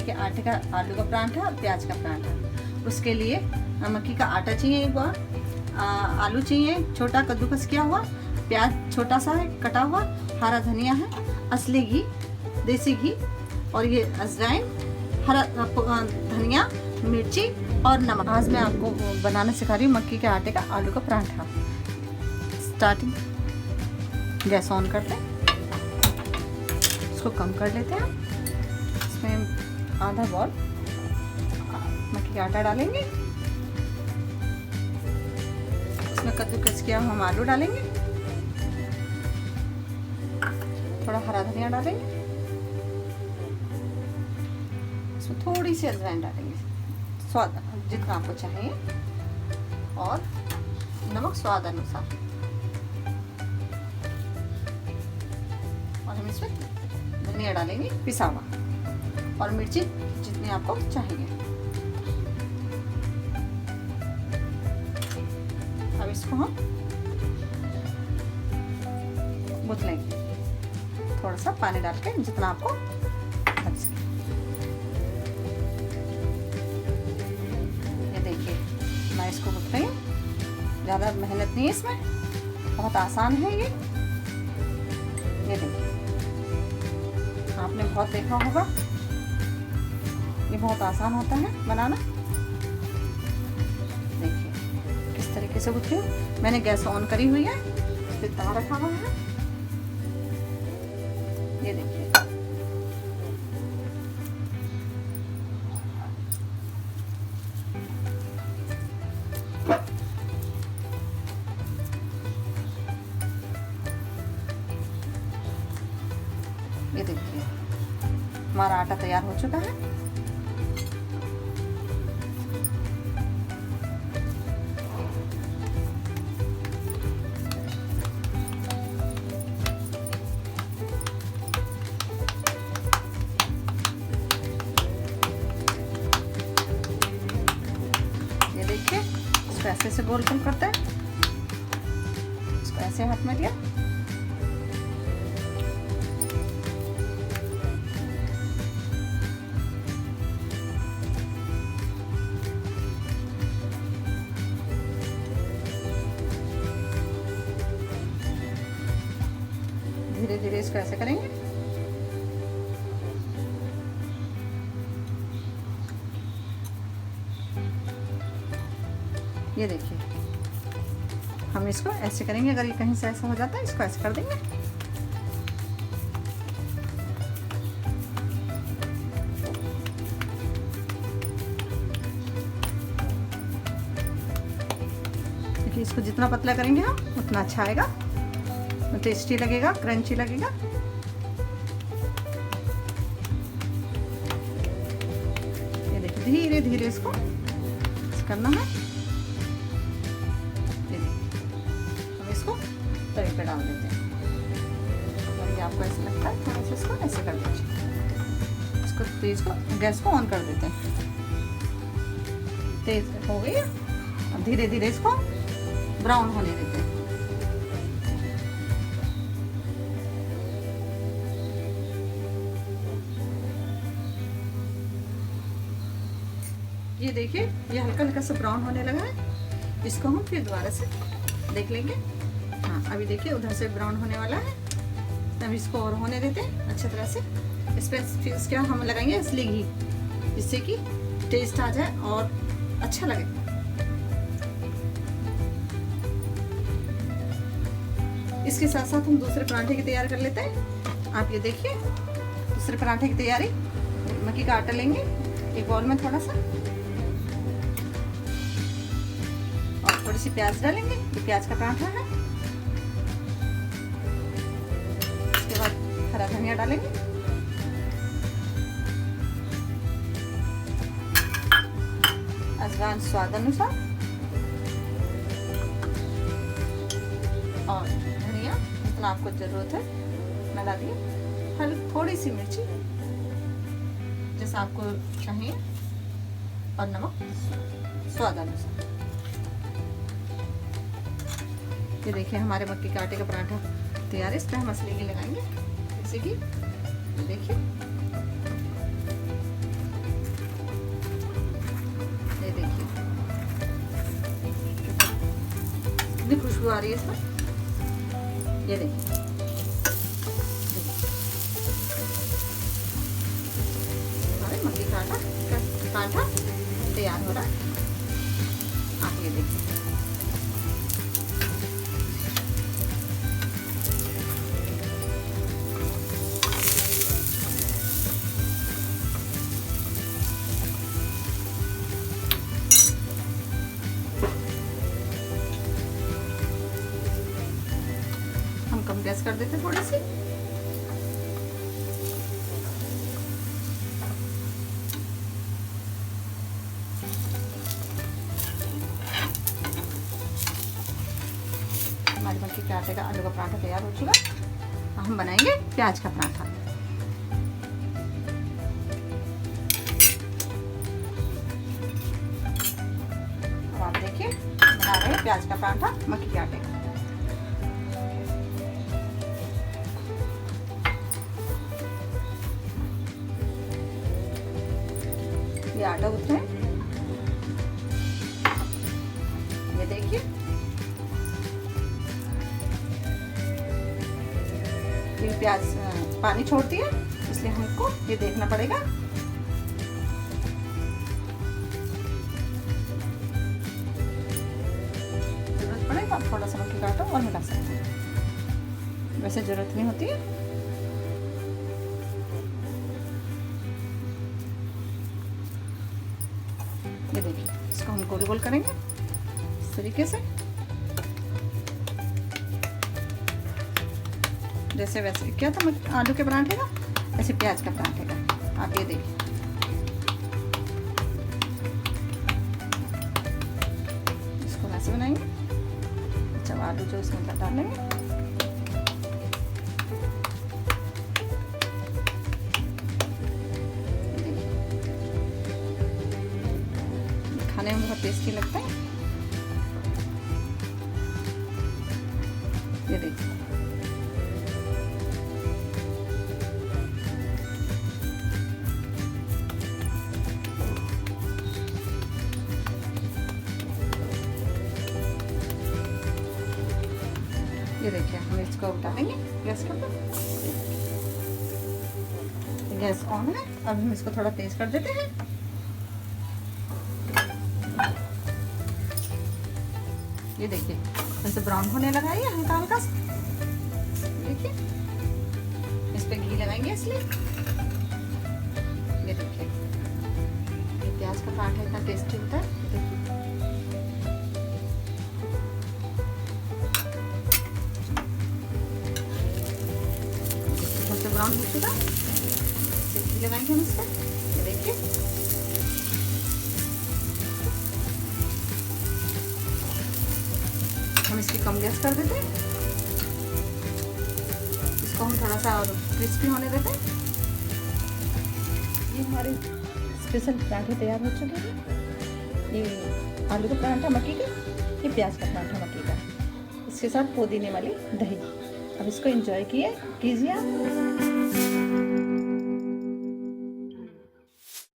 के आटे का आलू का पराठा और प्याज का पराठा। उसके लिए मक्की का आटा चाहिए एक बार, आलू चाहिए छोटा कद्दूकस किया हुआ, प्याज छोटा सा है कटा हुआ, हरा धनिया है, असली घी, देसी घी, और ये अजवाइन, हरा धनिया, मिर्ची और नमक। आज मैं आपको बनाना सिखा रही हूँ मक्की के आटे का आलू का पराठा। स्टार्टिंग, गैस ऑन करते हैं, इसको कम कर लेते हैं। इसमें आधा बॉल मक्की का आटा डालेंगे, उसमें कद्दूकस किया हम आलू डालेंगे, थोड़ा हरा धनिया डालेंगे, इसमें थोड़ी सी अजवाइन डालेंगे स्वाद जितना आपको चाहिए, और नमक स्वाद अनुसार, और हम इसमें धनिया डालेंगे पिसा हुआ, और मिर्ची जितनी आपको चाहिए। अब इसको हम गूंथ लेंगे थोड़ा सा पानी डाल के, जितना आपको लग सके। ये देखिए मैं इसको गूंथ रही हूँ, ज़्यादा मेहनत नहीं है इसमें, बहुत आसान है ये देखिए, आपने बहुत देखा होगा, ये बहुत आसान होता है बनाना। देखिए किस तरीके से गूंथ रही हूँ। मैंने गैस ऑन करी हुई है, इस पे तवा रखा हुआ है, ये देखिए। ये देखिए हमारा आटा तैयार हो चुका है। ये देखिए इसको ऐसे से गोल गोल करते हैं, इसको ऐसे हाथ में लिया, धीरे धीरे इसको ऐसे करेंगे। ये देखिए हम इसको ऐसे करेंगे, अगर ये कहीं से ऐसा हो जाता है इसको ऐसे कर देंगे। देखिए इसको जितना पतला करेंगे हम उतना अच्छा आएगा, टेस्टी लगेगा, क्रंची लगेगा। ये देखिए धीरे धीरे इसको करना है। ये देखिए हम इसको तवे पे डाल देते हैं, अगर आपको ऐसा लगता है थोड़ा सा इसको ऐसे कर दीजिए। इसको तेज को गैस को ऑन कर देते हैं, तेज हो गई है। अब धीरे धीरे इसको ब्राउन होने देते हैं। ये देखिए ये हल्का हल्का सा ब्राउन होने लगा है, इसको हम फिर दोबारा से देख लेंगे। हाँ अभी देखिए उधर से ब्राउन होने वाला है, तब इसको और होने देते हैं अच्छी तरह से। इस पर फिर इसके हम लगाएंगे असली घी, जिससे कि टेस्ट आ जाए और अच्छा लगे। इसके साथ साथ हम दूसरे पराठे की तैयारी कर लेते हैं। आप ये देखिए दूसरे पराठे की तैयारी, मक्की का आटा लेंगे एक बाउल में थोड़ा सा, और थोड़ी सी प्याज डालेंगे, ये प्याज का पराठा है। इसके बाद हरा धनिया डालेंगे, अजवाइन स्वाद अनुसार, और धनिया जितना आपको जरूरत है मैं डालिए, हल्की थोड़ी सी मिर्ची जैसा आपको चाहिए, और नमक स्वाद अनुसार। ये देखिए हमारे मक्की के आटे का पराठा तैयार है। इस पर हम असली घी लगाएंगे, जैसे कि देखिए कितनी खुशबू आ रही है इसमें, ये देखिए। हमारे मक्की का पराठा तैयार हो रहा है। आप ये देखिए, हम कम गैस कर देते थोड़ी सी। हमारे मक्की के आटे का आलू का पराठा तैयार हो चुका। हम बनाएंगे प्याज का पराठा। अब आप देखिए, बना रहे हैं प्याज का पराठा मक्की के आटे का। ये आटा गूंथ रहे हैं, ये देखिए। ये प्याज पानी छोड़ती है, इसलिए हमको ये देखना पड़ेगा। जरूरत पड़े तो आप थोड़ा सा मक्की का आटा और मिला सकते हैं, वैसे जरूरत नहीं होती है। ये देखिए, इसको हम गोल गोल करेंगे इस तरीके से, जैसे वैसे क्या था आलू के पराठे का, ऐसे प्याज का पराठे का। आप ये देखिए, इसको वैसे बनाएंगे। जब आलू जो इसमें डालेंगे, खाने में बहुत टेस्टी लगता है। ये देखिए, ये देखिए, हम इसको उतारेंगे गैस के ऊपर। गैस ऑन है, अब हम इसको थोड़ा तेज कर देते हैं। ये देखिए, जैसे ब्राउन होने लगा है हल्का हल्का सा। देखिए, इस पे घी लगाएंगे इसलिए। ये देखिए, ये प्याज का पराठा इतना टेस्टी होता है। देखिए, ब्राउन हो चुका, घी लगाएंगे हम इस पर। ये देखिए, हम इसकी कम गैस कर देते हैं। इसको हम थोड़ा सा और क्रिस्पी होने देते हैं। ये हमारे स्पेशल पराठे तैयार हो चुके हैं। ये आलू का पराठा मक्की का, ये प्याज का पराठा मक्की का, इसके साथ पुदीने वाली दही। अब इसको एंजॉय कीजिए आप।